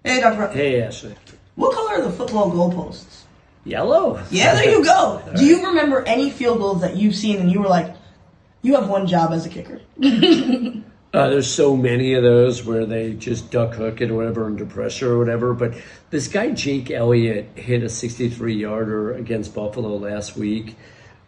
Hey, Dr. Hey, Ashley. What color are the football goalposts? Yellow. Yeah, there you go. Do you remember any field goals that you've seen and you were like, you have one job as a kicker? There's so many of those where they just duck hook it or whatever under pressure or whatever. But this guy, Jake Elliott, hit a 63-yarder against Buffalo last week.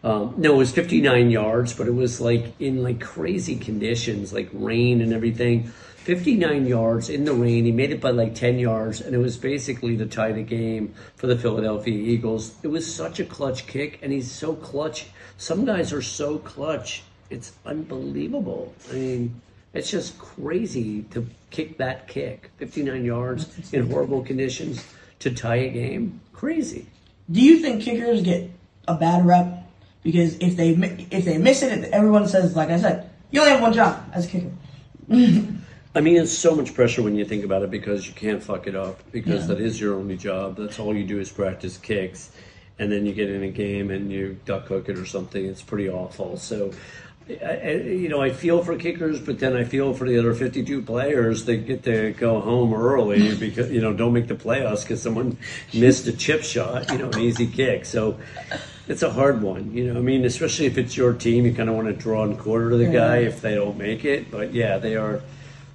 No, it was 59 yards, but it was like in like crazy conditions, like rain and everything. 59 yards in the rain. He made it by like 10 yards, and it was basically to tie the game for the Philadelphia Eagles. It was such a clutch kick, and he's so clutch. Some guys are so clutch. It's unbelievable. I mean, it's just crazy to kick that kick. 59 yards in horrible conditions to tie a game. Crazy. Do you think kickers get a bad rep? Because if they miss it, everyone says, like I said, you only have one job as a kicker. I mean, it's so much pressure when you think about it because you can't fuck it up because that is your only job. That's all you do is practice kicks. And then you get in a game and you duck hook it or something. It's pretty awful. So, I feel for kickers, but then I feel for the other 52 players that get to go home early because, don't make the playoffs because someone missed a chip shot, an easy kick. So it's a hard one, especially if it's your team, you kind of want to draw and quarter to the guy if they don't make it. But yeah, they are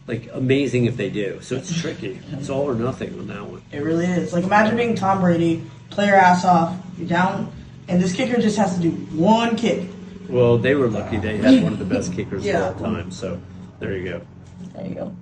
like amazing if they do. So it's tricky. It's all or nothing on that one. It really is. Like imagine being Tom Brady, play your ass off, you're down, and this kicker just has to do one kick. Well, they were lucky. They had one of the best kickers of all time. So there you go. There you go.